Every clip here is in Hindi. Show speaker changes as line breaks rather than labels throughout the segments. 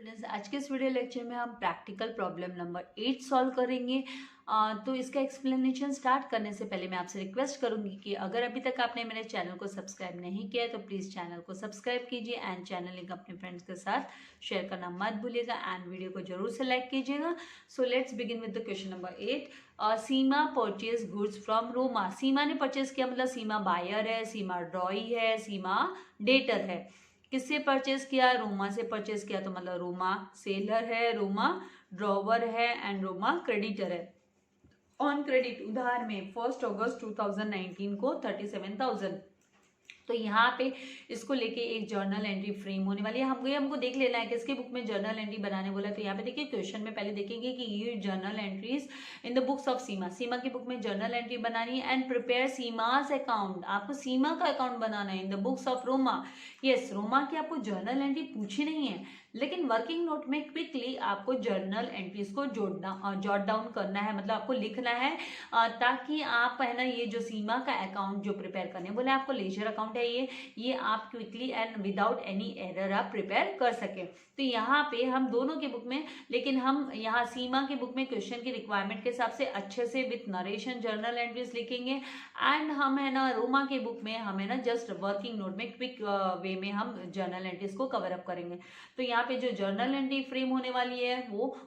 स्टूडेंट्स, आज के इस वीडियो लेक्चर में हम प्रैक्टिकल प्रॉब्लम नंबर 8 सॉल्व करेंगे। तो इसका एक्सप्लेनेशन स्टार्ट करने से पहले मैं आपसे रिक्वेस्ट करूंगी कि अगर अभी तक आपने मेरे चैनल को सब्सक्राइब नहीं किया है तो प्लीज़ चैनल को सब्सक्राइब कीजिए एंड चैनल लिंक अपने फ्रेंड्स के साथ शेयर करना मत भूलिएगा एंड वीडियो को जरूर से लाइक कीजिएगा। So let's begin with the question number 8। Seema purchase goods from Roma. Seema ने परचेज किया, मतलब सीमा बायर है, सीमा ड्रॉई है, सीमा डेटर है। किससे परचेज किया? रोमा से परचेज किया, तो मतलब रोमा सेलर है, रोमा ड्रॉवर है एंड रोमा क्रेडिटर है। ऑन क्रेडिट उधार में 1 अगस्त 2019 को 37,000। तो यहाँ पे इसको लेके एक जर्नल एंट्री फ्रेम होने वाली है। हमको देख लेना है किसके बुक में जर्नल एंट्री बनाने बोला है। तो यहाँ पे देखिए क्वेश्चन में पहले देखेंगे कि ये journal entries in the books of Seema. Seema की बुक में जर्नल एंट्री बनानी है एंड प्रिपेयर सीमास अकाउंट। आपको सीमा का अकाउंट बनाना है इन the books of Roma. Yes, Roma की आपको जर्नल एंट्री पूछी नहीं है, लेकिन वर्किंग नोट में क्विकली आपको जर्नल एंट्रीज को जॉट डाउन करना है, मतलब आपको लिखना है ताकि आप है ना ये जो सीमा का अकाउंट जो प्रिपेयर करने बोले आपको लेजर अकाउंट है ये आप quickly and without any error आप प्रिपेयर कर सके। तो यहाँ पे हम दोनों के बुक में, लेकिन हम यहाँ सीमा के बुक में क्वेश्चन की रिक्वायरमेंट के हिसाब से अच्छे से विथ नरेशन जर्नल एंट्रीज लिखेंगे एंड हम है ना रोमा के बुक में हम है ना जस्ट वर्किंग नोट में क्विक वे में हम जर्नल एंट्रीज को कवर अप करेंगे। तो यहाँ पे जो जर्नल एंट्री फ्रेम होने वाली है वो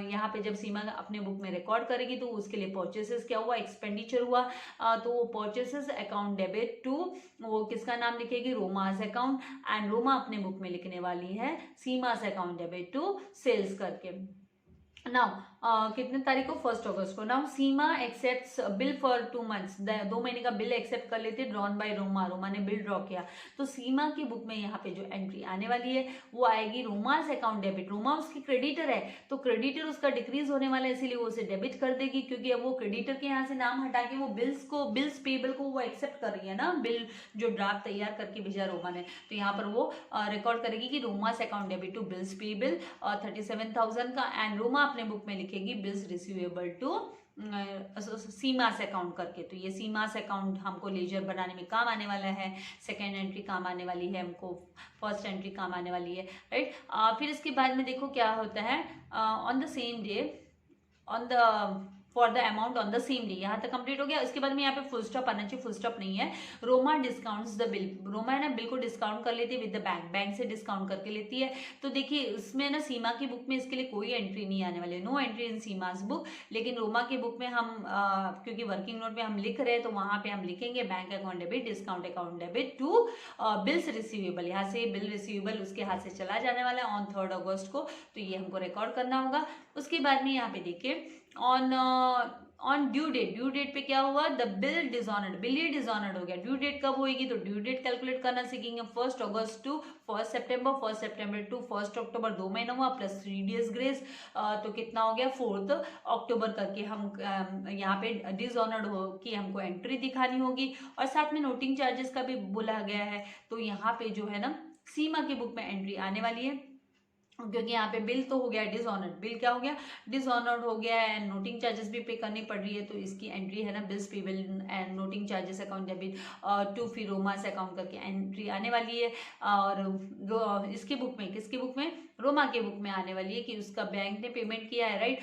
यहाँ पे जब सीमा अपने बुक में रिकॉर्ड करेगी तो उसके लिए परचेसेस क्या हुआ, एक्सपेंडिचर हुआ, तो वो परचेसेस अकाउंट डेबिट टू वो किसका नाम लिखेगी, रोमास अकाउंट, एंड रोमा अपने बुक में लिखने वाली है Seema's account debit to sales करके। नाउ कितने तारीख को, 1 अगस्त को। Now Seema accepts bill for 2 months, 2 महीने का बिल एक्सेप्ट कर लेते, ड्रॉन बाय रोमा। रोमा ने बिल ड्रॉ किया, तो सीमा की बुक में यहाँ पे जो एंट्री आने वाली है वो आएगी रोमास अकाउंट डेबिट। रोमा उसकी क्रेडिटर है तो क्रेडिटर उसका डिक्रीज होने वाला है, इसीलिए वो उसे डेबिट कर देगी, क्योंकि अब वो क्रेडिटर के यहाँ से नाम हटा के वो बिल्स पेबल को वो एक्सेप्ट कर रही है ना, बिल जो ड्राफ्ट तैयार करके भेजा रोमा ने। तो यहाँ पर वो रिकॉर्ड करेगी कि Roma's account debit to bills payable 37,000 का, एंड रोमा अपने बुक में लिखेगी bills receivable to Seema's account करके। तो ये सीमास अकाउंट हमको लेजर बनाने में काम आने वाला है, सेकेंड एंट्री काम आने वाली है, हमको फर्स्ट एंट्री काम आने वाली है, राइट। फिर इसके बाद में देखो क्या होता है, on the same day on the for the amount on the same day. यहाँ तक कंप्लीट हो गया। उसके बाद में यहाँ पे फुल स्टॉप आना चाहिए, फुल स्टॉप नहीं है। Roma discounts the bill. Roma है ना बिल को डिस्काउंट कर लेती है विद द बैंक, बैंक से डिस्काउंट करके लेती है। तो देखिए इसमें ना सीमा की बुक में इसके लिए कोई एंट्री नहीं आने वाली है, no entry in Seema's book. लेकिन रोमा की बुक में हम क्योंकि वर्किंग नोट में हम लिख रहे हैं तो वहां पे हम लिखेंगे bank account debit, discount account debit to bills receivable. यहाँ से बिल रिसीवेबल उसके हाथ से चला जाने वाला है ऑन 3 अगस्त को, तो ये हमको रिकॉर्ड करना होगा। उसके बाद में यहाँ पे देखिए ऑन ड्यू डेट पे क्या हुआ, the bill dishonoured, bill he dishonoured हो गया। ड्यू डेट कब होगी, तो ड्यू डेट कैलकुलेट करना सीखेंगे 1 अगस्त टू 1 सितंबर, 1 सितंबर टू 1 अक्टूबर, 2 महीना हुआ प्लस 3 डेज ग्रेस, तो कितना हो गया 4 अक्टूबर करके हम यहाँ पे डिसऑनर्ड हो कि हमको एंट्री दिखानी होगी। और साथ में नोटिंग चार्जेस का भी बोला गया है, तो यहाँ पे जो है ना सीमा की बुक में एंट्री आने वाली है, क्योंकि यहाँ पे बिल तो हो गया डिसऑनर्ड, बिल क्या हो गया डिसऑनर्ड हो गया है, नोटिंग चार्जेस भी पे करनी पड़ रही है, तो इसकी एंट्री है ना bills payable and noting charges account debit to फिर रोमास अकाउंट करके एंट्री आने वाली है। और इसकी बुक में, किसकी बुक में, रोमा के बुक में आने वाली है कि उसका बैंक ने पेमेंट किया है, राइट।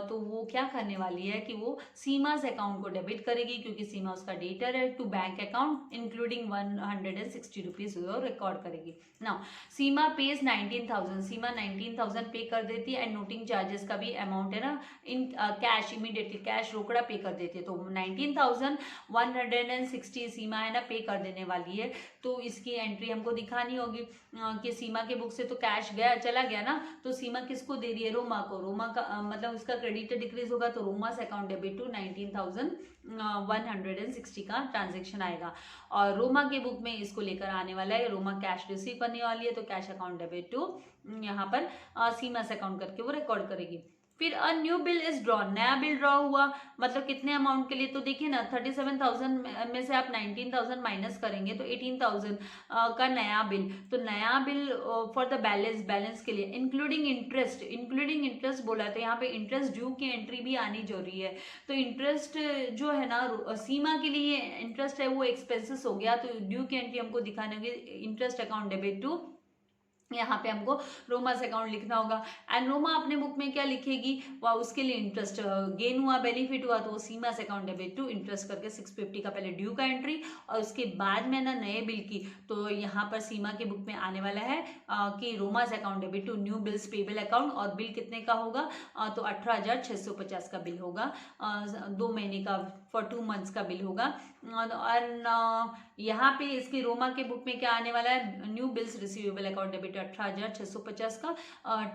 तो वो क्या करने वाली है कि वो सीमास अकाउंट को डेबिट करेगी, क्योंकि सीमा उसका डेटर है, to bank account including 160 rupees record करेगी। नाउ सीमा पेज 19,000, सीमा 19,000 पे कर देती है एंड नोटिंग चार्जेस का भी अमाउंट है ना इन कैश, इमीडिएटली कैश रोकड़ा पे कर देती है, तो 19,160 सीमा है ना पे कर देने वाली है। तो इसकी एंट्री हमको दिखानी होगी कि सीमा के बुक से तो कैश गया चला गया ना, तो सीमा किसको दे रही है, रोमा को। रोमा का मतलब उसका क्रेडिट डिक्रीज होगा, तो रोमास अकाउंट डेबिट टू 19,160 का ट्रांजेक्शन आएगा। और रोमा के बुक में इसको लेकर आने वाला है, रोमा कैश रिसीव करने वाली है, तो कैश अकाउंट डेबिट टू यहाँ पर सीमास अकाउंट करके वो रिकॉर्ड करेगी। फिर a new bill is drawn, नया बिल ड्रॉ हुआ, मतलब कितने अमाउंट के लिए, तो देखिए ना 37,000 में से आप 19,000 माइनस करेंगे तो 18,000 का नया बिल। तो नया बिल फॉर द बैलेंस के लिए इंक्लूडिंग इंटरेस्ट बोला है, तो यहाँ पे इंटरेस्ट ड्यू की एंट्री भी आनी जरूरी है। तो इंटरेस्ट जो है ना सीमा के लिए इंटरेस्ट है वो एक्सपेंसेस हो गया, तो ड्यू की एंट्री हमको दिखाने होगी इंटरेस्ट अकाउंट डेबिट टू यहाँ पे हमको रोमास अकाउंट लिखना होगा। एंड रोमा अपने बुक में क्या लिखेगी, वह उसके लिए इंटरेस्ट गेन हुआ, बेनिफिट हुआ, तो वो Seema's account debit to interest करके 650 का पहले ड्यू का एंट्री, और उसके बाद में ना नए बिल की, तो यहाँ पर सीमा के बुक में आने वाला है कि Roma's account debit to new bills payable account, और बिल कितने का होगा, तो 18,650 का बिल होगा, 2 महीने का, फॉर 2 मंथ्स का बिल होगा। और यहाँ पे इसकी रोमा के बुक में क्या आने वाला है, new bills receivable account debit 18,650 का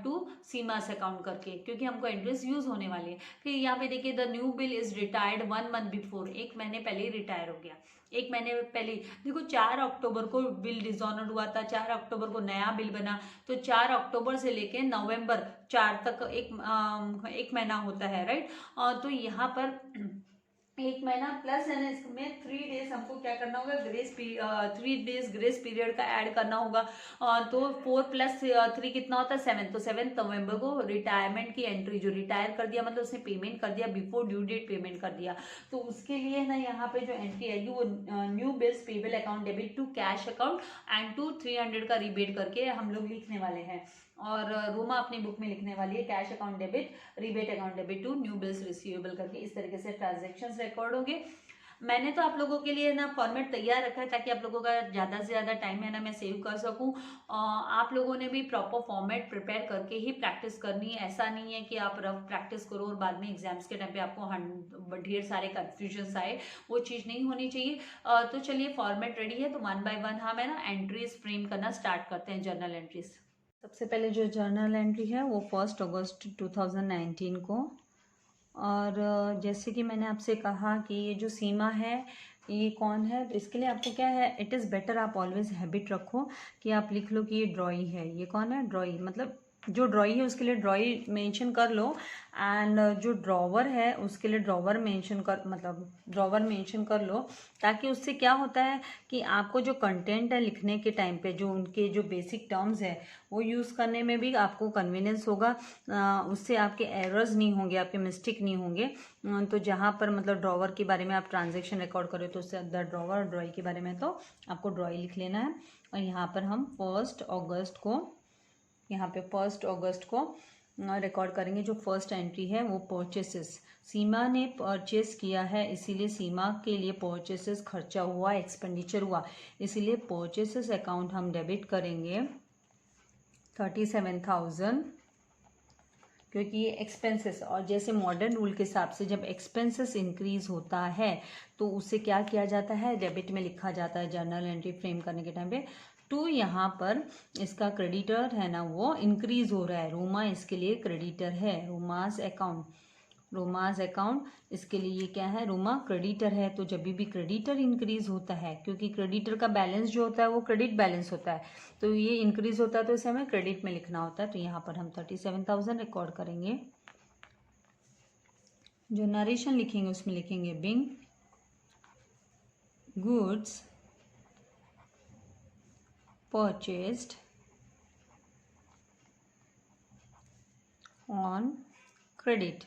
टू सीमास अकाउंट करके, क्योंकि हमको एंट्रीज यूज होने वाली है। फिर यहाँ पे देखिए, the new bill is retired 1 month before, 1 महीने पहले ही रिटायर हो गया। 1 महीने पहले देखो 4 अक्टूबर को बिल डिसऑनर्ड हुआ था, 4 अक्टूबर को नया बिल बना, तो 4 अक्टूबर से लेके नवंबर 4 तक एक महीना होता है, राइट। तो यहाँ पर 1 महीना प्लस है ना, इसमें 3 डेज हमको क्या करना होगा, 3 डेज ग्रेस पीरियड का ऐड करना होगा। तो 4 + 3 कितना होता है, 7, तो 7 नवंबर को रिटायरमेंट की एंट्री, जो रिटायर कर दिया मतलब उसने पेमेंट कर दिया, बिफोर ड्यू डेट पेमेंट कर दिया, तो उसके लिए ना यहाँ पे जो एंट्री आएगी वो new bills payable account debit to cash account and to 300 का रिबेट करके हम लोग लिखने वाले हैं। और रोमा अपनी बुक में लिखने वाली है cash account debit, rebate account debit to new bills receivable करके, इस तरीके से ट्रांजेक्शन्स रिकॉर्ड होंगे। मैंने तो आप लोगों के लिए ना फॉर्मेट तैयार रखा है ताकि आप लोगों का ज़्यादा से ज़्यादा टाइम है ना मैं सेव कर सकूं। आप लोगों ने भी प्रॉपर फॉर्मेट प्रिपेयर करके ही प्रैक्टिस करनी है, ऐसा नहीं है कि आप रफ प्रैक्टिस करो और बाद में एग्जाम्स के टाइम पे आपको ढेर सारे कन्फ्यूजन्स आए, वो चीज़ नहीं होनी चाहिए। तो चलिए फॉर्मेट रेडी है, तो 1 by 1 हम है ना एंट्रीज फ्रेम करना स्टार्ट करते हैं, जर्नल एंट्रीज। सबसे पहले जो जर्नल एंट्री है वो 1 अगस्त 2019 को, और जैसे कि मैंने आपसे कहा कि ये जो सीमा है ये कौन है, तो इसके लिए आपको क्या है, इट इज़ बेटर आप ऑलवेज हैबिट रखो कि आप लिख लो कि ये ड्रॉई है। ये कौन है, ड्रॉई, मतलब जो ड्रॉई है उसके लिए ड्रॉई मेंशन कर लो, एंड जो ड्रॉवर है उसके लिए ड्रॉवर मेंशन कर, मतलब ड्रॉवर मेंशन कर लो, ताकि उससे क्या होता है कि आपको जो कंटेंट है लिखने के टाइम पे जो उनके जो बेसिक टर्म्स है वो यूज़ करने में भी आपको कन्वीनियंस होगा, उससे आपके एरर्स नहीं होंगे, आपके मिस्टेक नहीं होंगे। तो जहाँ पर मतलब ड्रॉवर के बारे में आप ट्रांजेक्शन रिकॉर्ड करें तो उससे द ड्रॉवर और ड्रॉई के बारे में तो आपको ड्रॉई लिख लेना है। और यहाँ पर हम 1 अगस्त को, यहाँ पे 1 अगस्त को रिकॉर्ड करेंगे। जो फर्स्ट एंट्री है वो परचेसेस, सीमा ने परचेस किया है इसीलिए सीमा के लिए परचेसेस खर्चा हुआ, एक्सपेंडिचर हुआ, इसीलिए परचेसेस अकाउंट हम डेबिट करेंगे 37,000, क्योंकि ये एक्सपेंसेस, और जैसे मॉडर्न रूल के हिसाब से जब एक्सपेंसेस इंक्रीज होता है तो उसे क्या किया जाता है, डेबिट में लिखा जाता है जर्नल एंट्री फ्रेम करने के टाइम पे। तो यहाँ पर इसका क्रेडिटर है ना वो इंक्रीज हो रहा है, रोमा इसके लिए क्रेडिटर है, रोमास अकाउंट इसके लिए ये क्या है, रोमा क्रेडिटर है। तो जब भी क्रेडिटर इंक्रीज होता है, क्योंकि क्रेडिटर का बैलेंस जो होता है वो क्रेडिट बैलेंस होता है, तो ये इंक्रीज होता है तो इसे हमें क्रेडिट में लिखना होता है। तो यहाँ पर हम 37,000 रिकॉर्ड करेंगे। जो नरेशन लिखेंगे उसमें लिखेंगे Bing goods purchased on credit.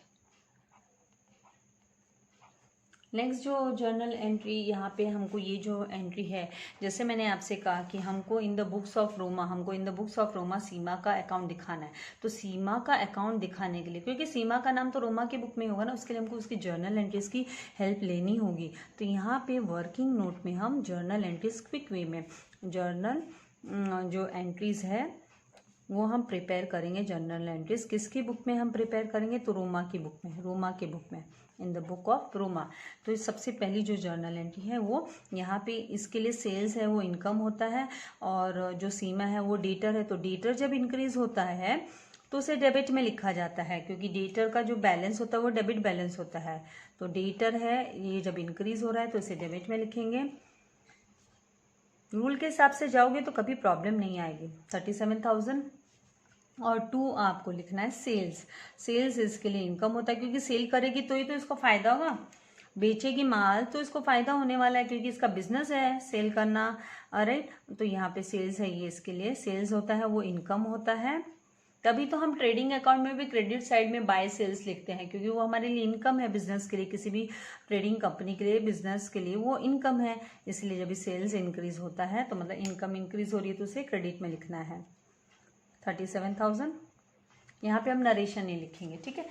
Next जो जर्नल एंट्री यहाँ पे हमको ये जो एंट्री है, जैसे मैंने आपसे कहा कि हमको in the books of Roma Seema का अकाउंट दिखाना है। तो सीमा का अकाउंट दिखाने के लिए, क्योंकि सीमा का नाम तो रोमा के बुक में होगा ना, उसके लिए हमको उसकी जर्नल एंट्रीज की हेल्प लेनी होगी। तो यहाँ पे वर्किंग नोट में हम जर्नल एंट्रीज क्विक वे में जर्नल जो एंट्रीज है वो हम प्रिपेयर करेंगे। जर्नल एंट्रीज किसकी बुक में हम प्रिपेयर करेंगे, तो रोमा की बुक में, in the book of Roma. तो सबसे पहली जो जर्नल एंट्री है वो यहाँ पे इसके लिए सेल्स है वो इनकम होता है, और जो सीमा है वो डेटर है। तो डेटर जब इंक्रीज होता है तो उसे डेबिट में लिखा जाता है, क्योंकि डेटर का जो बैलेंस होता है वो डेबिट बैलेंस होता है। तो डेटर है ये जब इंक्रीज हो रहा है तो इसे डेबिट में लिखेंगे। रूल के हिसाब से जाओगे तो कभी प्रॉब्लम नहीं आएगी। 37,000 और 2 आपको लिखना है सेल्स इसके लिए इनकम होता है, क्योंकि सेल करेगी तो ही तो इसको फायदा होगा, बेचेगी माल तो इसको फायदा होने वाला है, क्योंकि इसका बिजनेस है सेल करना, राइट। तो यहाँ पे सेल्स है, ये इसके लिए सेल्स होता है वो इनकम होता है। तभी तो हम ट्रेडिंग अकाउंट में भी क्रेडिट साइड में बाय सेल्स लिखते हैं, क्योंकि वो हमारे लिए इनकम है, बिजनेस के लिए, किसी भी ट्रेडिंग कंपनी के लिए, बिजनेस के लिए वो इनकम है। इसलिए जब भी सेल्स इंक्रीज होता है तो मतलब इनकम इंक्रीज हो रही है तो उसे क्रेडिट में लिखना है। 37,000। यहाँ पे हम नरेशन नहीं लिखेंगे, ठीक है।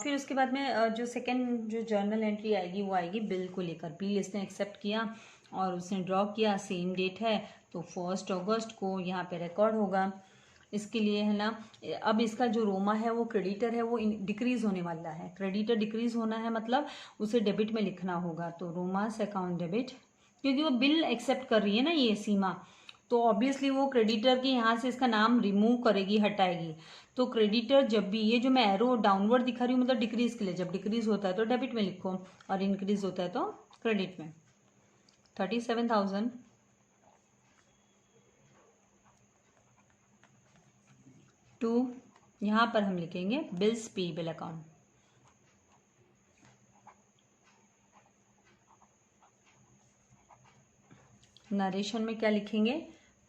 फिर उसके बाद में जो सेकंड जो जर्नल एंट्री आएगी वो आएगी बिल को लेकर। बिल इसने एक्सेप्ट किया और उसने ड्रॉ किया, सेम डेट है तो 1 अगस्त को यहाँ पे रिकॉर्ड होगा। इसके लिए है ना, अब इसका जो रोमा है वो क्रेडिटर है, वो डिक्रीज होने वाला है। क्रेडिटर डिक्रीज होना है मतलब उसे डेबिट में लिखना होगा। तो रोमा से अकाउंट डेबिट, क्योंकि वो बिल एक्सेप्ट कर रही है ना ये सीमा, तो ऑब्वियसली वो क्रेडिटर की यहाँ से इसका नाम रिमूव करेगी, हटाएगी। तो क्रेडिटर जब भी, ये जो मैं एरो डाउनवर्ड दिखा रही हूँ मतलब डिक्रीज के लिए, जब डिक्रीज होता है तो डेबिट में लिखो और इंक्रीज होता है तो क्रेडिट में। 37,000 टू, यहाँ पर हम लिखेंगे बिल्स पेएबल अकाउंट। नरेशन में क्या लिखेंगे,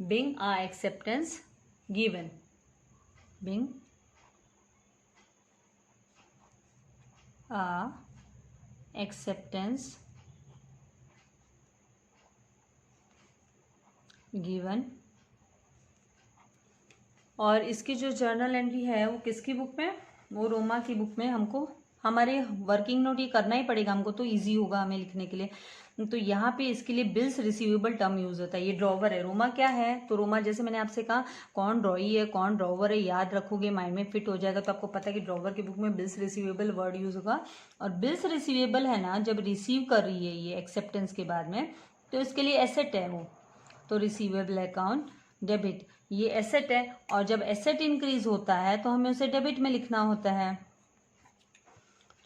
Bing a acceptance given, Bing a acceptance given. और इसकी जो जर्नल एंट्री है वो किसकी बुक में, वो रोमा की बुक में। हमको हमारे वर्किंग नोट ये करना ही पड़ेगा हमको, तो इजी होगा हमें लिखने के लिए। तो यहाँ पे इसके लिए बिल्स रिसीवेबल टर्म यूज होता है। ये ड्रॉवर है, रोमा क्या है, तो रोमा जैसे मैंने आपसे कहा कौन ड्रॉई है कौन ड्रॉवर है, याद रखोगे माइंड में फिट हो जाएगा। तो आपको पता है कि ड्रॉवर की बुक में बिल्स रिसीवेबल वर्ड यूज होगा। और बिल्स रिसीवेबल है ना, जब रिसीव कर रही है ये एक्सेप्टेंस के बाद में, तो इसके लिए एसेट है वो, तो रिसीवेबल अकाउंट डेबिट, ये एसेट है। और जब एसेट इंक्रीज होता है तो हमें उसे डेबिट में लिखना होता है।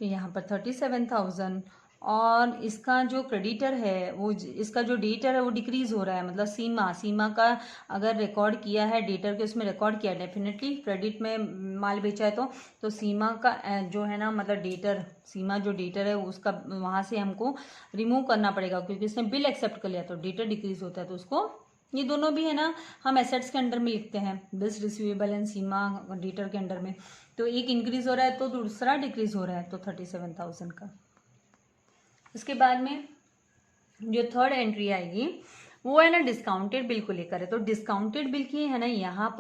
तो यहाँ पर 37,000। और इसका जो क्रेडिटर है वो, इसका जो डेटर है वो डिक्रीज हो रहा है, मतलब सीमा का अगर रिकॉर्ड किया है डेटर के, उसमें रिकॉर्ड किया डेफिनेटली क्रेडिट में माल बेचा है तो सीमा का जो है ना, मतलब डेटर, सीमा जो डेटर है उसका वहाँ से हमको रिमूव करना पड़ेगा, क्योंकि उसने बिल एक्सेप्ट कर लिया तो डेटर डिक्रीज होता है। तो उसको, ये दोनों भी है ना हम एसेट्स के अंडर में लिखते हैं, bills receivable and Seema debtor के अंडर में। तो एक इंक्रीज हो रहा है तो दूसरा डिक्रीज हो रहा है, तो 37,000 का। उसके बाद में जो थर्ड एंट्री आएगी वो है ना डिस्काउंटेड बिल को लेकर है। तो डिस्काउंटेड बिल की है ना यहाँ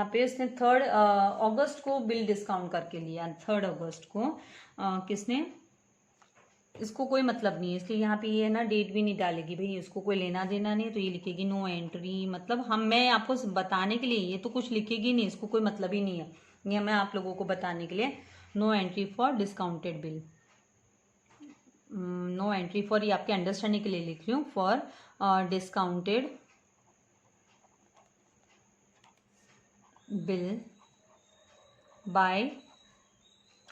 पे उसने 3 अगस्त को बिल डिस्काउंट करके लिया। 3 अगस्त को किसने, इसको कोई मतलब नहीं है, इसलिए यहाँ पे ये है ना डेट भी नहीं डालेगी भाई, इसको कोई लेना देना नहीं है। तो ये लिखेगी नो एंट्री, मतलब मैं आपको बताने के लिए, ये तो कुछ लिखेगी नहीं, इसको कोई मतलब ही नहीं है, ये मैं आप लोगों को बताने के लिए। No entry for discounted bill, no entry for, ये आपके अंडरस्टैंडिंग के लिए लिख रही हूँ, for discounted bill by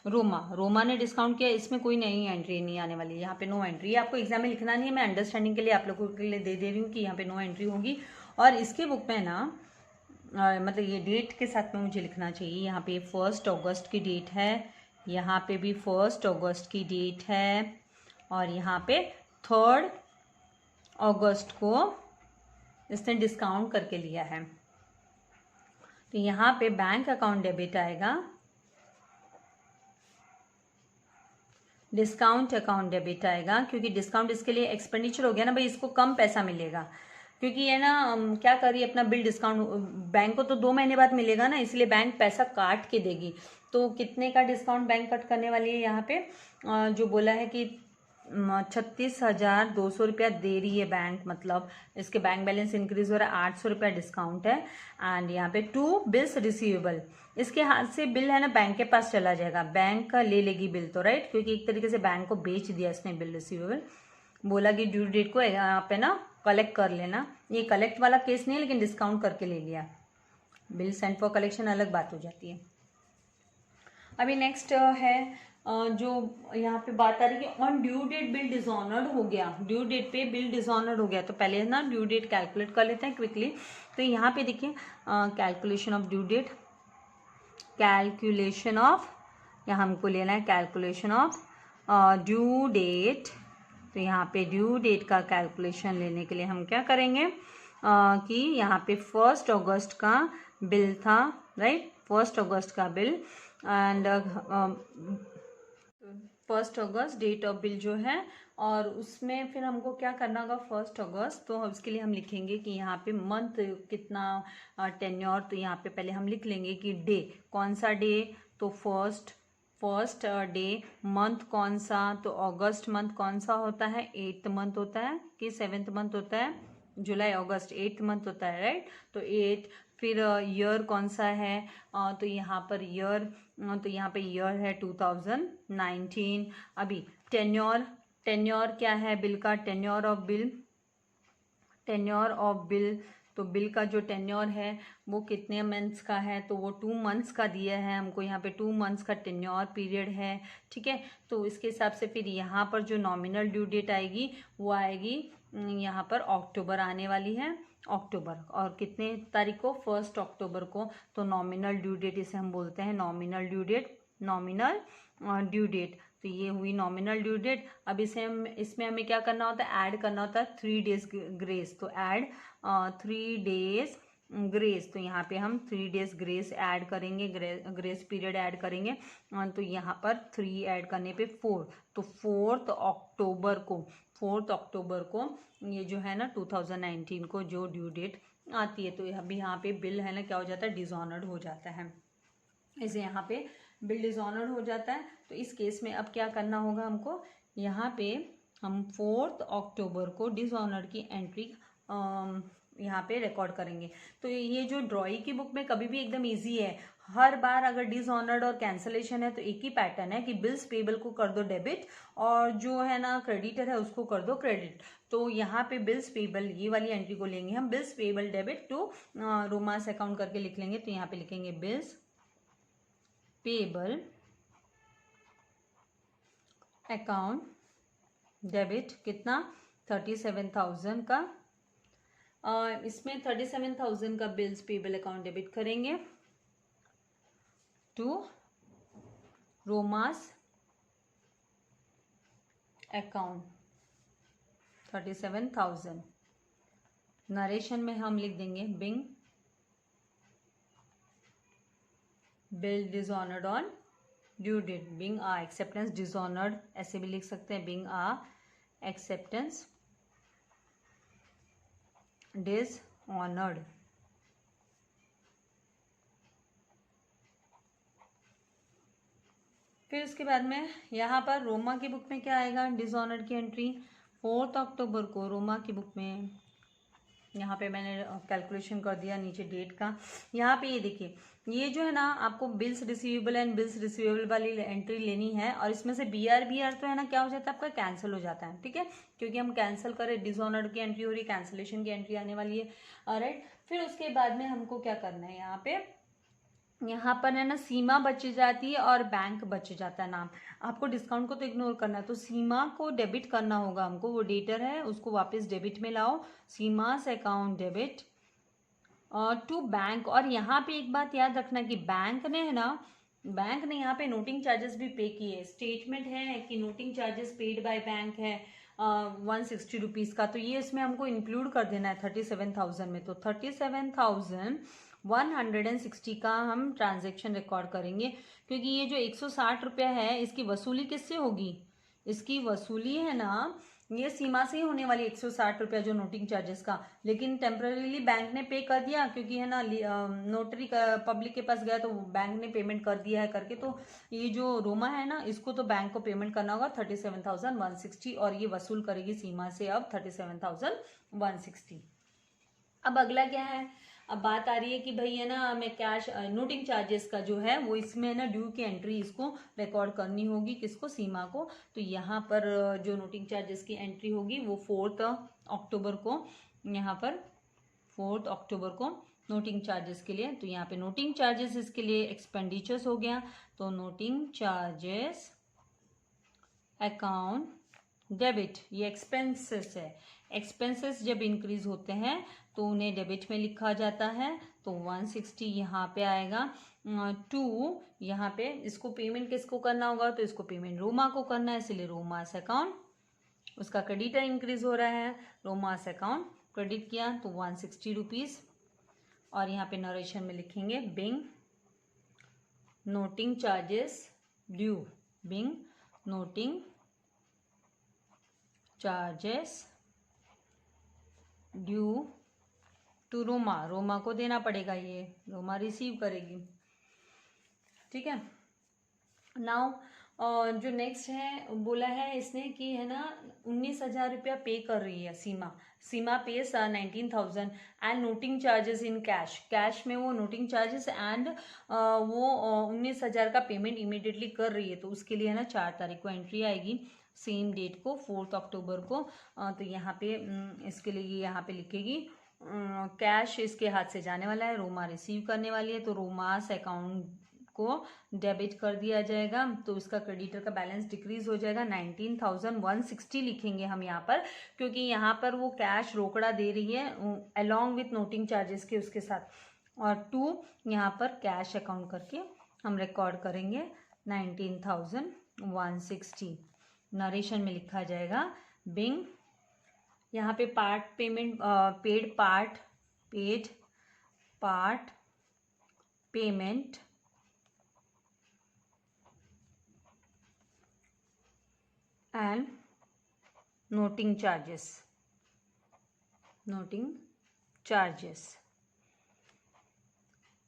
Roma ने डिस्काउंट किया, इसमें कोई नई एंट्री नहीं आने वाली, यहाँ पे नो एंट्री। आपको एग्जाम में लिखना नहीं है, मैं अंडरस्टैंडिंग के लिए आप लोगों के लिए दे रही हूँ कि यहाँ पे नो एंट्री होगी। और इसके बुक में ना मतलब ये डेट के साथ में मुझे लिखना चाहिए, यहाँ पे 1 अगस्त की डेट है, यहाँ पे भी 1 अगस्त की डेट है, और यहाँ पे 3 अगस्त को इसने डिस्काउंट करके लिया है। तो यहाँ पे बैंक अकाउंट डेबिट आएगा, डिस्काउंट अकाउंट डेबिट आएगा, क्योंकि डिस्काउंट इसके लिए एक्सपेंडिचर हो गया ना भाई, इसको कम पैसा मिलेगा, क्योंकि ये ना क्या कर रही है अपना बिल डिस्काउंट, बैंक को तो 2 महीने बाद मिलेगा ना, इसलिए बैंक पैसा काट के देगी। तो कितने का डिस्काउंट बैंक कट करने वाली है, यहाँ पे जो बोला है कि 36,200 रुपया दे रही है बैंक, मतलब इसके बैंक बैलेंस इंक्रीज हो रहा है, 800 रुपया डिस्काउंट है। एंड यहाँ पे 2 बिल्स रिसीवेबल, इसके हाथ से बिल है ना बैंक के पास चला जाएगा, बैंक का ले लेगी बिल तो, राइट, क्योंकि एक तरीके से बैंक को बेच दिया इसने बिल रिसीवेबल। बोला कि ड्यू डेट को यहाँ पे ना कलेक्ट कर लेना, ये कलेक्ट वाला केस नहीं है, लेकिन डिस्काउंट करके ले लिया। बिल सेंट फॉर कलेक्शन अलग बात हो जाती है। अभी नेक्स्ट है जो यहाँ पे बात आ रही है कि on due date bill dishonoured हो गया, ड्यू डेट पे बिल डिसऑनर्ड हो गया। तो पहले ना ड्यू डेट कैलकुलेट कर लेते हैं क्विकली। तो यहाँ पे देखिए calculation of due date, calculation of, यहाँ हमको लेना है कैलकुलेशन ऑफ ड्यू डेट। तो यहाँ पे ड्यू डेट का कैलकुलेशन लेने के लिए हम क्या करेंगे कि यहाँ पे 1 अगस्त का बिल था, राइट, 1 अगस्त का बिल, एंड 1 अगस्त डेट ऑफ बिल जो है, और उसमें फिर हमको क्या करना होगा 1 अगस्त, तो उसके लिए हम लिखेंगे कि यहाँ पे मंथ कितना टेन्योर, तो यहाँ पे पहले हम लिख लेंगे कि डे, कौन सा डे, तो फर्स्ट डे, मंथ कौन सा, तो अगस्त मंथ कौन सा होता है, 8th मंथ होता है कि 7th मंथ होता है, जुलाई अगस्त 8th मंथ होता है, राइट, तो 8। फिर ईयर कौन सा है, तो यहाँ पर ईयर, तो यहाँ पे ईयर है 2019। अभी टेन्योर क्या है बिल का, टेन्योर ऑफ बिल, तो बिल का जो टेन्योर है वो कितने मंथ्स का है, तो वो 2 मंथ्स का दिया है हमको, यहाँ पे 2 मंथ्स का टेन्योर पीरियड है, ठीक है। तो इसके हिसाब से फिर यहाँ पर जो नॉमिनल ड्यू डेट आएगी वो आएगी, यहाँ पर अक्टूबर आने वाली है, अक्टूबर, और कितने तारीख को, 1 अक्टूबर को, तो नॉमिनल ड्यू डेट इसे हम बोलते हैं, नॉमिनल ड्यू डेट, तो ये हुई नॉमिनल ड्यू डेट। अब इसमें हमें क्या करना होता है, ऐड करना होता है 3 डेज ग्रेस, तो ऐड 3 डेज ग्रेस, तो यहाँ पे हम 3 डेज ग्रेस ऐड करेंगे, ग्रेस पीरियड ऐड करेंगे, तो यहाँ पर 3 ऐड करने पे 4, तो 4 अक्टूबर को ये जो है ना 2019 को जो ड्यू डेट आती है, तो अभी यहाँ पे बिल है ना क्या हो जाता है, डिसऑनर्ड हो जाता है, इसे यहाँ पे बिल डिसऑनर्ड हो जाता है। तो इस केस में अब क्या करना होगा हमको, यहाँ पे हम 4 अक्टूबर को डिसऑनर्ड की एंट्री यहाँ पे रिकॉर्ड करेंगे। तो ये जो ड्रॉई की बुक में कभी भी एकदम इजी है, हर बार अगर डिसऑनर्ड और कैंसलेशन है तो एक ही पैटर्न है कि बिल्स पेबल को कर दो डेबिट, और जो है ना क्रेडिटर है उसको कर दो क्रेडिट। तो यहाँ पे बिल्स पेबल, ये वाली एंट्री को लेंगे हम, bills payable debit to Roma's account करके लिख लेंगे, तो यहाँ पे लिखेंगे बिल्स पेबल अकाउंट डेबिट, कितना, 37,000 का, इसमें 37,000 का बिल्स पेबल अकाउंट डेबिट करेंगे टू रोमास अकाउंट 37,000। नरेशन में हम लिख देंगे being bill dishonoured on due date, being a acceptance dishonoured, ऐसे भी लिख सकते हैं, बिंग आ एक्सेप्टेंस डिसऑनर्ड। फिर उसके बाद में यहाँ पर रोमा की बुक में क्या आएगा, डिसऑनर्ड की एंट्री 4 अक्टूबर को रोमा की बुक में, यहाँ पे मैंने कैलकुलेशन कर दिया नीचे डेट का। यहाँ पे ये देखिए, ये जो है ना आपको bills receivable and bills receivable वाली एंट्री लेनी है, और इसमें से बी आर तो है ना क्या हो जाता है आपका, कैंसिल हो जाता है, ठीक है, क्योंकि हम कैंसिल करें, डिसऑनर्ड की एंट्री हो रही है, कैंसिलेशन की एंट्री आने वाली है, राइट। फिर उसके बाद में हमको क्या करना है, यहाँ पर है ना सीमा बच जाती है और बैंक बच जाता है नाम, आपको डिस्काउंट को तो इग्नोर करना है, तो सीमा को डेबिट करना होगा हमको, वो डेटर है उसको वापस डेबिट में लाओ, सीमा से अकाउंट डेबिट टू बैंक। और यहाँ पे एक बात याद रखना कि बैंक ने यहाँ पे नोटिंग चार्जेस भी पे किए, स्टेटमेंट है कि noting charges paid by bank है 160 रुपीज़ का, तो ये इसमें हमको इंक्लूड कर देना है 37,000 में, तो 37,160 का हम ट्रांजेक्शन रिकॉर्ड करेंगे, क्योंकि ये जो 160 रुपया है इसकी वसूली किससे होगी, इसकी वसूली है ना ये सीमा से ही होने वाली 160 रुपया जो नोटिंग चार्जेस का, लेकिन टेम्पररीली बैंक ने पे कर दिया, क्योंकि है ना नोटरी पब्लिक के पास गया तो बैंक ने पेमेंट कर दिया है करके, तो ये जो रोमा है ना इसको तो बैंक को पेमेंट करना होगा 37,160, और ये वसूल करेगी सीमा से अब 37,160। अब अगला क्या है, अब बात आ रही है कि भाई है ना हमें कैश नोटिंग चार्जेस का जो है वो इसमें है ना ड्यू की एंट्री इसको रिकॉर्ड करनी होगी, किसको, सीमा को। तो यहाँ पर जो नोटिंग चार्जेस की एंट्री होगी वो 4 अक्टूबर को, यहाँ पर 4 अक्टूबर को नोटिंग चार्जेस के लिए, तो यहाँ पे नोटिंग चार्जेस इसके लिए एक्सपेंडिचर्स हो गया, तो नोटिंग चार्जेस अकाउंट डेबिट, ये एक्सपेंसेस है, एक्सपेंसेस जब इंक्रीज होते हैं तो उन्हें डेबिट में लिखा जाता है, तो 160 यहाँ पे आएगा टू, यहाँ पे इसको पेमेंट किसको करना होगा, तो इसको पेमेंट रोमा को करना है, इसलिए रोमास अकाउंट, उसका क्रेडिटर इंक्रीज हो रहा है, रोमास अकाउंट क्रेडिट किया तो 160 रुपीज़, और यहाँ पे नरेशन में लिखेंगे being noting charges due, being noting charges due to Roma, Roma को देना पड़ेगा, ये रोमा रिसीव करेगी, ठीक है। नाउ जो नेक्स्ट है बोला है इसने कि है ना 19,000 रुपया पे कर रही है Seema, Seema pays 19,000 and noting charges in cash, cash में वो नोटिंग चार्जेस एंड वो 19,000 का पेमेंट इमीडिएटली कर रही है, तो उसके लिए है ना 4 तारीख को एंट्री आएगी, सेम डेट को 4 अक्टूबर को। तो यहाँ पे इसके लिए यहाँ पे लिखेगी कैश इसके हाथ से जाने वाला है, रोमा रिसीव करने वाली है, तो रोमास अकाउंट को डेबिट कर दिया जाएगा, तो उसका क्रेडिटर का बैलेंस डिक्रीज हो जाएगा, 19,160 लिखेंगे हम यहाँ पर, क्योंकि यहाँ पर वो कैश रोकड़ा दे रही है अलॉन्ग विथ नोटिंग चार्जेस के उसके साथ, और 2 यहाँ पर कैश अकाउंट करके हम रिकॉर्ड करेंगे 19,160। नरेशन में लिखा जाएगा बिंग, यहाँ पे part payment paid part payment and noting charges.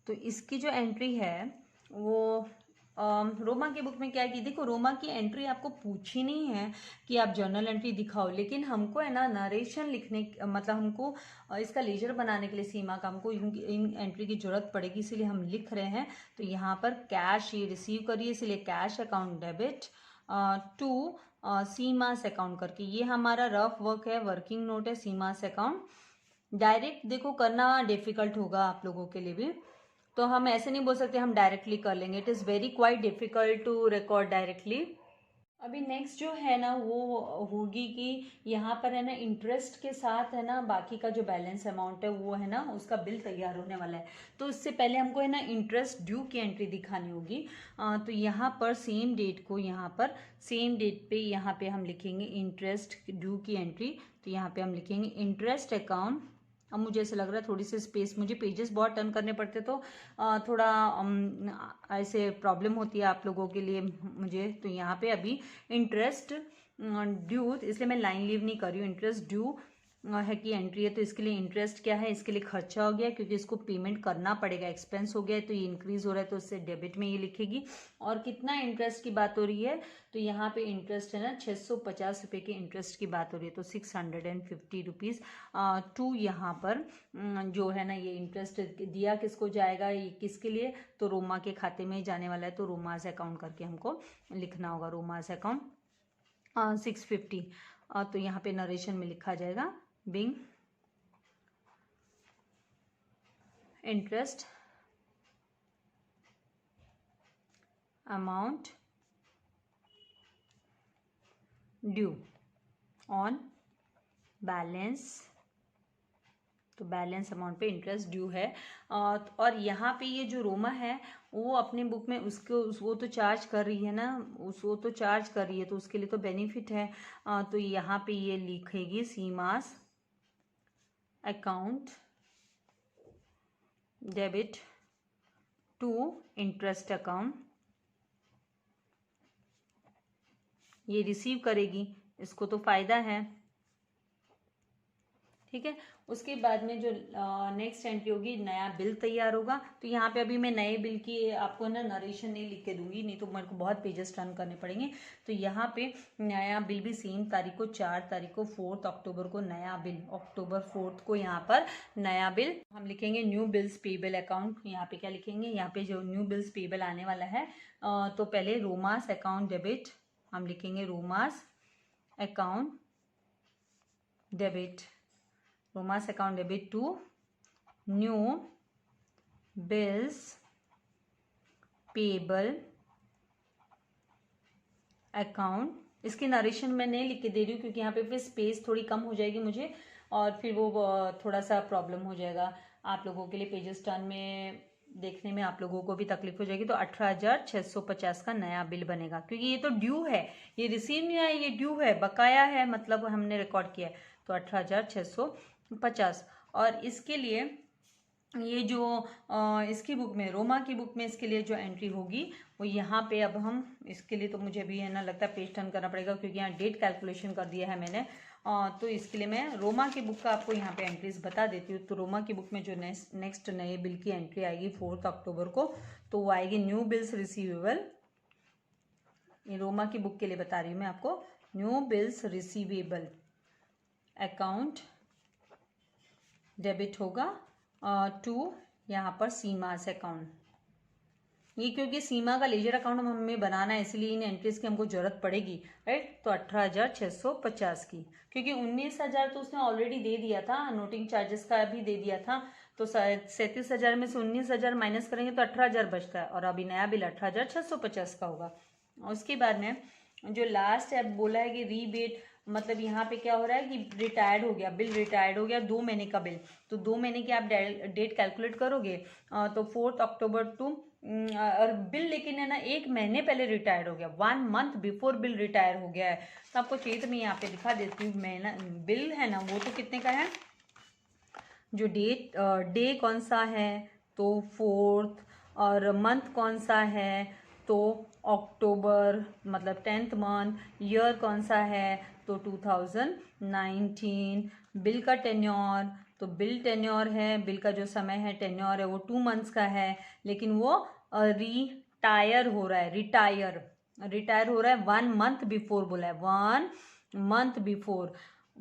तो इसकी जो एंट्री है वो रोमा के बुक में क्या है कि देखो रोमा की एंट्री आपको पूछी नहीं है कि आप जर्नल एंट्री दिखाओ, लेकिन हमको है ना नरेशन लिखने मतलब हमको इसका लेजर बनाने के लिए सीमा का हमको इन एंट्री की जरूरत पड़ेगी, इसीलिए हम लिख रहे हैं। तो यहाँ पर कैश ये रिसीव करिए, इसलिए cash account debit to Seema's account करके, ये हमारा रफ वर्क है, वर्किंग नोट है सीमास अकाउंट। डायरेक्ट देखो करना डिफिकल्ट होगा आप लोगों के लिए भी, तो हम ऐसे नहीं बोल सकते हम डायरेक्टली कर लेंगे, it is very quite difficult to record directly. अभी नेक्स्ट जो है ना वो होगी कि यहाँ पर है ना इंटरेस्ट के साथ है ना बाकी का जो बैलेंस अमाउंट है वो है ना उसका बिल तैयार होने वाला है, तो इससे पहले हमको है ना इंटरेस्ट ड्यू की एंट्री दिखानी होगी। तो यहाँ पर सेम डेट को यहाँ पर सेम डेट पे यहाँ पे हम लिखेंगे इंटरेस्ट ड्यू की एंट्री, तो यहाँ पे हम लिखेंगे इंटरेस्ट अकाउंट। अब मुझे ऐसा लग रहा है थोड़ी सी स्पेस, मुझे पेजेस बहुत टर्न करने पड़ते तो थोड़ा ऐसे प्रॉब्लम होती है आप लोगों के लिए मुझे, तो यहाँ पे अभी इंटरेस्ट ड्यू, इसलिए मैं लाइन लीव नहीं कर रही हूँ, इंटरेस्ट ड्यू है कि एंट्री है, तो इसके लिए इंटरेस्ट क्या है, इसके लिए खर्चा हो गया क्योंकि इसको पेमेंट करना पड़ेगा, एक्सपेंस हो गया है तो ये इंक्रीज हो रहा है, तो उससे डेबिट में ये लिखेगी। और कितना इंटरेस्ट की बात हो रही है, तो यहाँ पे इंटरेस्ट है ना 650 रुपये के इंटरेस्ट की बात हो रही है, तो 650 रुपीज़ टू यहाँ पर जो है ना ये इंटरेस्ट दिया किसको जाएगा, ये किसके लिए, तो रोमा के खाते में जाने वाला है, तो रोमास अकाउंट करके हमको लिखना होगा, रोमास अकाउंट 650। तो यहाँ पे नरेशन में लिखा जाएगा being interest amount due on balance, तो बैलेंस अमाउंट पे इंटरेस्ट ड्यू है। और यहाँ पे ये जो रोमा है वो अपने बुक में उसको वो तो चार्ज कर रही है ना, वो तो चार्ज कर रही है, तो उसके लिए तो बेनिफिट है। तो यहाँ पे ये लिखेगी Seema's account debit to interest account, ये रिसीव करेगी, इसको तो फायदा है, ठीक है। उसके बाद में जो नेक्स्ट एंट्री होगी नया बिल तैयार होगा, तो यहाँ पे अभी मैं नए बिल की आपको ना नरेशन नहीं लिख के दूंगी, नहीं तो मेरे को बहुत पेजेस टर्न करने पड़ेंगे। तो यहाँ पे नया बिल भी सेम तारीख को 4 तारीख को 4 अक्टूबर को नया बिल, अक्टूबर 4 को यहाँ पर नया बिल हम लिखेंगे न्यू बिल्स पेबल अकाउंट। यहाँ पे क्या लिखेंगे, यहाँ पे जो न्यू बिल्स पेबल आने वाला है तो पहले रोमास अकाउंट डेबिट हम लिखेंगे, Roma's account debit, Roma's account debit to new bills payable account. इसकी नरेशन मैं नहीं लिख के दे रही हूँ क्योंकि यहाँ पे फिर स्पेस थोड़ी कम हो जाएगी मुझे, और फिर वो थोड़ा सा प्रॉब्लम हो जाएगा आप लोगों के लिए, पेजेस टर्न में देखने में आप लोगों को भी तकलीफ हो जाएगी। तो 18,650 का नया बिल बनेगा, क्योंकि ये तो ड्यू है, ये रिसीव नहीं आया, ये ड्यू है, बकाया है, मतलब हमने रिकॉर्ड किया है, तो 18,650। और इसके लिए ये जो इसकी बुक में, रोमा की बुक में, इसके लिए जो एंट्री होगी वो यहाँ पे, अब हम इसके लिए तो मुझे भी है ना लगता है पेज टर्न करना पड़ेगा, क्योंकि यहाँ डेट कैलकुलेशन कर दिया है मैंने। तो इसके लिए मैं रोमा की बुक का आपको यहाँ पे एंट्रीज बता देती हूँ। तो रोमा की बुक में जो नेक्स्ट नए बिल की एंट्री आएगी 4 अक्टूबर को, तो वो आएगी न्यू बिल्स रिसीवेबल। ये रोमा की बुक के लिए बता रही हूँ मैं आपको। New bills receivable account debit होगा टू यहाँ पर सीमास अकाउंट। ये क्योंकि सीमा का लेजर अकाउंट हमें बनाना है, इसलिए इन एंट्रीज की हमको जरूरत पड़ेगी, राइट। तो 18,650 की, क्योंकि 19,000 तो उसने ऑलरेडी दे दिया था, नोटिंग चार्जेस का भी दे दिया था, तो 37,000 में से 19,000 माइनस करेंगे तो 18,000 बचता है, और अभी नया बिल 18,650 का होगा। और उसके बाद में जो लास्ट है बोला है कि रीबेट, मतलब यहाँ पे क्या हो रहा है कि रिटायर्ड हो गया बिल, रिटायर्ड हो गया 2 महीने का बिल, तो 2 महीने की आप डेट कैलकुलेट करोगे तो 4 अक्टूबर टू, और बिल लेकिन है ना 1 महीने पहले रिटायर्ड हो गया, 1 मंथ बिफोर बिल रिटायर हो गया है। तो आपको चाहिए तो मैं यहाँ पे दिखा देती हूँ, महीना बिल है ना वो तो कितने का है, जो डे कौन सा है तो 4th, और मंथ कौन सा है तो अक्टूबर, मतलब 10th मंथ। ईयर कौन सा है तो 2019। बिल का टेन्योर, तो बिल टेन्योर है, बिल का जो समय है टेन्योर है वो 2 मंथ्स का है, लेकिन वो रिटायर हो रहा है, रिटायर हो रहा है 1 मंथ बिफोर बोला है, 1 मंथ बिफोर,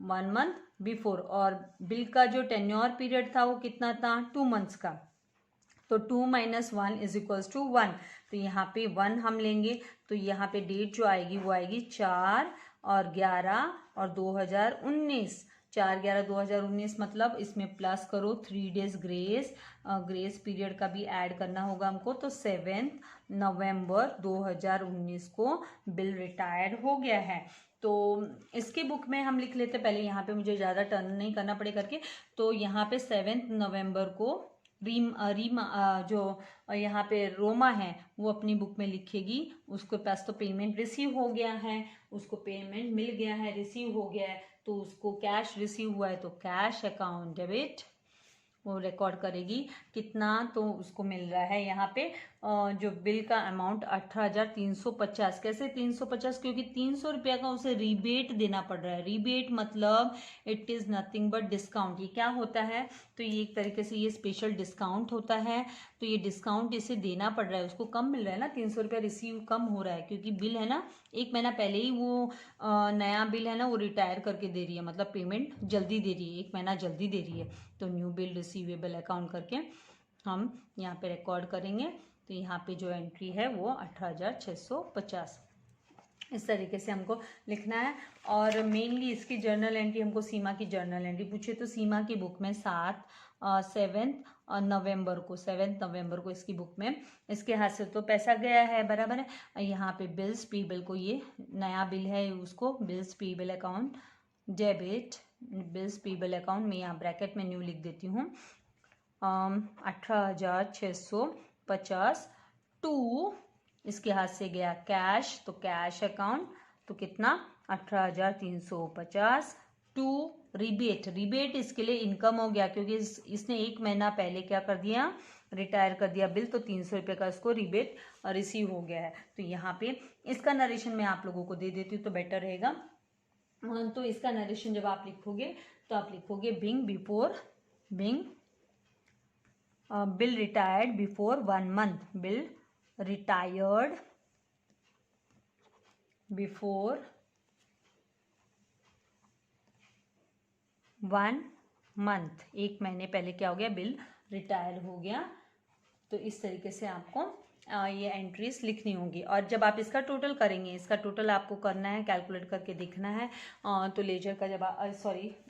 1 मंथ बिफोर। और बिल का जो टेन्योर पीरियड था वो कितना था 2 मंथ्स का, तो 2 - 1 इज इक्वल्स टू 1। तो यहाँ पे 1 हम लेंगे, तो यहाँ पे डेट जो आएगी वो आएगी 4 और 11 और 2019, 4/11/2019, मतलब इसमें प्लस करो 3 डेज ग्रेस पीरियड का भी ऐड करना होगा हमको, तो 7 नवंबर 2019 को बिल रिटायर्ड हो गया है। तो इसकी बुक में हम लिख लेते, पहले यहाँ पे मुझे ज़्यादा टर्न नहीं करना पड़े करके, तो यहाँ पे 7 नवंबर को जो यहाँ पे रोमा है वो अपनी बुक में लिखेगी, उसके पास तो पेमेंट रिसीव हो गया है, उसको पेमेंट मिल गया है, रिसीव हो गया है, तो उसको कैश रिसीव हुआ है, तो कैश अकाउंट डेबिट वो रिकॉर्ड करेगी कितना, तो उसको मिल रहा है यहाँ पे जो बिल का अमाउंट 18,350। कैसे 350, क्योंकि 300 रुपया का उसे रिबेट देना पड़ रहा है। रिबेट मतलब it is nothing but discount. ये क्या होता है, तो ये एक तरीके से ये स्पेशल डिस्काउंट होता है, तो ये डिस्काउंट इसे देना पड़ रहा है, उसको कम मिल रहा है ना, 300 रुपया रिसीव कम हो रहा है, क्योंकि बिल है ना 1 महीना पहले ही वो नया बिल है ना वो रिटायर करके दे रही है, मतलब पेमेंट जल्दी दे रही है, 1 महीना जल्दी दे रही है। तो न्यू बिल रिसीवेबल अकाउंट करके हम यहाँ पे रिकॉर्ड करेंगे, तो यहाँ पे जो एंट्री है वो 18,650 इस तरीके से हमको लिखना है। और मेनली इसकी जर्नल एंट्री, हमको सीमा की जर्नल एंट्री पूछे तो सीमा की बुक में 7 नवंबर को इसकी बुक में इसके हाथ से तो पैसा गया है, बराबर है। यहाँ पे बिल्स पीबल को, ये नया बिल है उसको bills payable account debit, bills payable account में यहाँ ब्रैकेट में न्यू लिख देती हूँ 18,650 टू, इसके हाथ से गया कैश, तो कैश अकाउंट, तो कितना 18,350 टू रिबेट इसके लिए इनकम हो गया, क्योंकि इसने 1 महीना पहले क्या कर दिया, रिटायर कर दिया बिल, तो 300 रुपये का इसको रिबेट रिसीव हो गया है। तो यहाँ पे इसका नरेशन मैं आप लोगों को दे देती हूँ तो बेटर रहेगा। तो इसका नरेशन जब आप लिखोगे तो आप लिखोगे being bill retired before 1 month, bill retired before 1 month, 1 महीने पहले क्या हो गया बिल रिटायर हो गया। तो इस तरीके से आपको ये एंट्रीज लिखनी होंगी, और जब आप इसका टोटल करेंगे, इसका टोटल आपको करना है, कैलकुलेट करके देखना है। तो लेजर का जब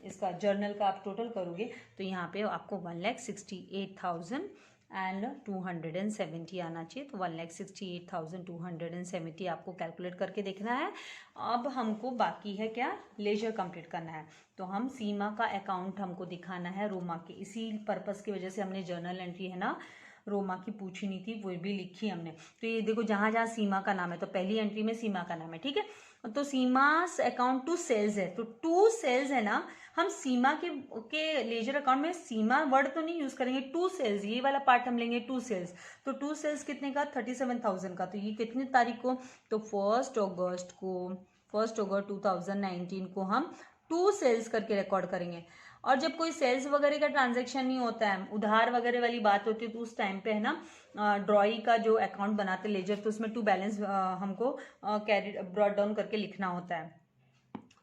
इसका जर्नल का आप टोटल करोगे तो यहाँ पे आपको 1,68,270 आना चाहिए, तो 1,68,270 आपको कैलकुलेट करके देखना है। अब हमको बाकी है क्या, लेजर कंप्लीट करना है, तो हम सीमा का अकाउंट हमको दिखाना है रोमा के, इसी पर्पस की वजह से हमने जर्नल एंट्री है ना रोमा की पूछी नहीं थी, वो भी लिखी हमने। तो ये देखो जहाँ जहाँ सीमा का नाम है, तो पहली एंट्री में सीमा का नाम है, ठीक है।
तो सीमास अकाउंट टू सेल्स है, तो टू सेल्स है ना, हम सीमा के लेजर अकाउंट में सीमा वर्ड तो नहीं यूज करेंगे, टू सेल्स ये वाला पार्ट हम लेंगे, टू सेल्स। तो टू सेल्स कितने का, 37,000 का। तो ये कितनी तारीख को, तो 1 अगस्त 2019 को हम टू सेल्स करके रिकॉर्ड करेंगे। और जब कोई सेल्स वगैरह का ट्रांजैक्शन नहीं होता है, उधार वगैरह वाली बात होती है, तो उस टाइम पे है ना ड्रॉई का जो अकाउंट बनाते लेजर, तो उसमें टू बैलेंस हमको कैरी ब्रॉट डाउन करके लिखना होता है।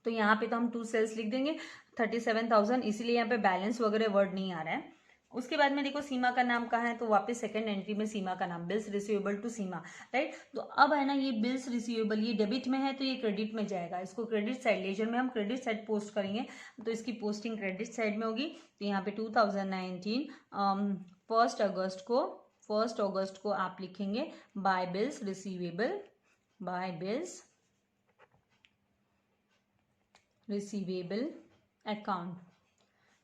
तो यहाँ पे तो हम टू सेल्स लिख देंगे 37,000, इसीलिए यहाँ पे बैलेंस वगैरह वर्ड नहीं आ रहा है। उसके बाद में देखो सीमा का नाम कहाँ है, तो वापस सेकंड एंट्री में सीमा का नाम, bills receivable to Seema, right. तो अब है ना ये बिल्स रिसीवेबल ये डेबिट में है, तो ये क्रेडिट में जाएगा, इसको क्रेडिट साइड, लेजर में हम क्रेडिट साइड पोस्ट करेंगे, तो इसकी पोस्टिंग क्रेडिट साइड में होगी। तो यहाँ पे 2019 1 अगस्त को आप लिखेंगे by bills receivable, by bills receivable account,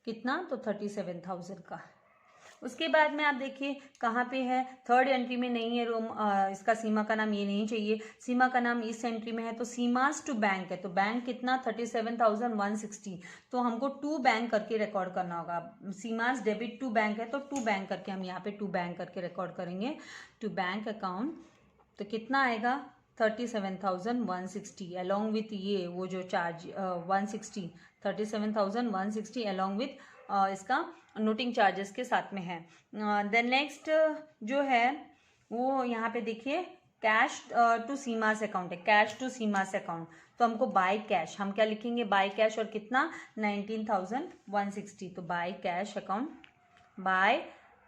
कितना, तो 37,000 का। उसके बाद में आप देखिए कहाँ पे है, थर्ड एंट्री में नहीं है इसका सीमा का नाम, ये नहीं चाहिए, सीमा का नाम इस एंट्री में है, तो सीमास टू बैंक है, तो बैंक कितना 37,160, तो हमको टू बैंक करके रिकॉर्ड करना होगा। सीमास डेबिट टू बैंक है, तो टू बैंक करके हम यहाँ पे टू बैंक करके रिकॉर्ड करेंगे, टू बैंक अकाउंट। तो कितना आएगा 37,160 अलॉन्ग विथ ये वो जो चार्ज 160, 37,160 अलॉन्ग विथ इसका नोटिंग चार्जेस के साथ में है। देन नेक्स्ट जो है वो यहाँ पे देखिए कैश टू सीमास अकाउंट है, कैश टू सीमास अकाउंट, तो हमको बाय कैश, हम क्या लिखेंगे बाय कैश, और कितना 19,160, तो by cash account, by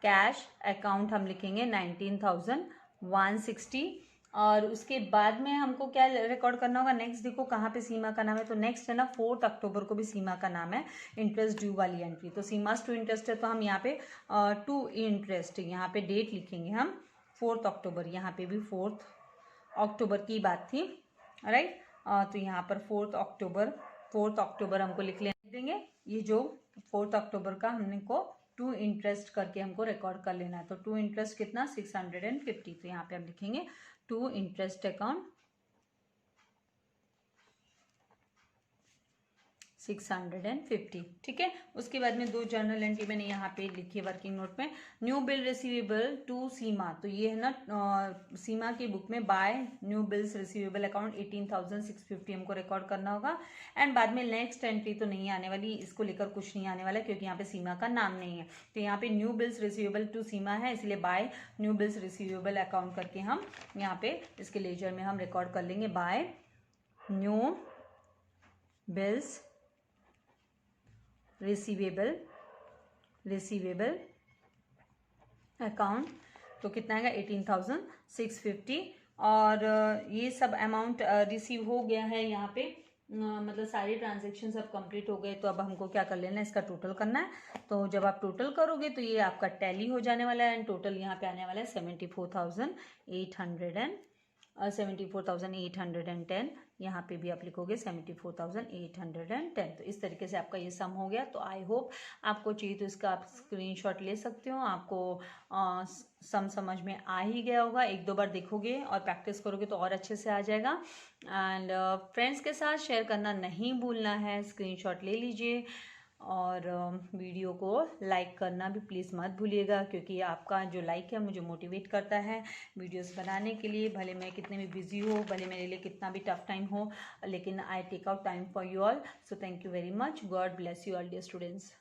cash account हम लिखेंगे 19,160। और उसके बाद में हमको क्या रिकॉर्ड करना होगा, नेक्स्ट देखो कहाँ पे सीमा का नाम है, तो नेक्स्ट है ना 4 अक्टूबर को भी सीमा का नाम है, इंटरेस्ट ड्यू वाली एंट्री, तो सीमास टू इंटरेस्ट है, तो हम यहाँ पे टू इंटरेस्ट, यहाँ पे डेट लिखेंगे हम 4 अक्टूबर, यहाँ पे भी 4 अक्टूबर की बात थी, राइट। तो यहाँ पर 4 अक्टूबर हमको लिख देंगे, ये जो 4 अक्टूबर का हमने को टू इंटरेस्ट करके हमको रिकॉर्ड कर लेना है, तो टू इंटरेस्ट कितना 650, तो यहाँ पे हम लिखेंगे टू इंटरेस्ट अकाउंट 650, ठीक है। उसके बाद में दो जर्नल एंट्री मैंने यहाँ पे लिखी है वर्किंग नोट में, new bill receivable to Seema, तो ये है ना सीमा की बुक में by new bills receivable account 18,650 हमको रिकॉर्ड करना होगा। एंड बाद में नेक्स्ट एंट्री तो नहीं आने वाली, इसको लेकर कुछ नहीं आने वाला क्योंकि यहाँ पे सीमा का नाम नहीं है, तो यहाँ पे new bills receivable to Seema है, इसलिए by new bills receivable account करके हम यहाँ पे इसके लेजर में हम रिकॉर्ड कर लेंगे by new bills receivable account, तो कितना आएगा 18,650। और ये सब अमाउंट रिसीव हो गया है यहाँ पे, मतलब सारे ट्रांजेक्शन सब कंप्लीट हो गए, तो अब हमको क्या कर लेना है, इसका टोटल करना है। तो जब आप टोटल करोगे तो ये आपका टैली हो जाने वाला है, एंड टोटल यहाँ पे आने वाला है 74,810, यहाँ पे भी आप लिखोगे 74,810। तो इस तरीके से आपका ये सम हो गया। तो आई होप आपको चाहिए तो इसका आप स्क्रीनशॉट ले सकते हो, आपको सम समझ में आ ही गया होगा, एक दो बार देखोगे और प्रैक्टिस करोगे तो और अच्छे से आ जाएगा। एंड फ्रेंड्स के साथ शेयर करना नहीं भूलना है, स्क्रीनशॉट ले लीजिए, और वीडियो को लाइक करना भी प्लीज़ मत भूलिएगा, क्योंकि आपका जो लाइक है मुझे मोटिवेट करता है वीडियोस बनाने के लिए। भले मैं कितने भी बिजी हो, भले मेरे लिए कितना भी टफ टाइम हो, लेकिन I take out time for you all. So thank you very much, God bless you all dear students.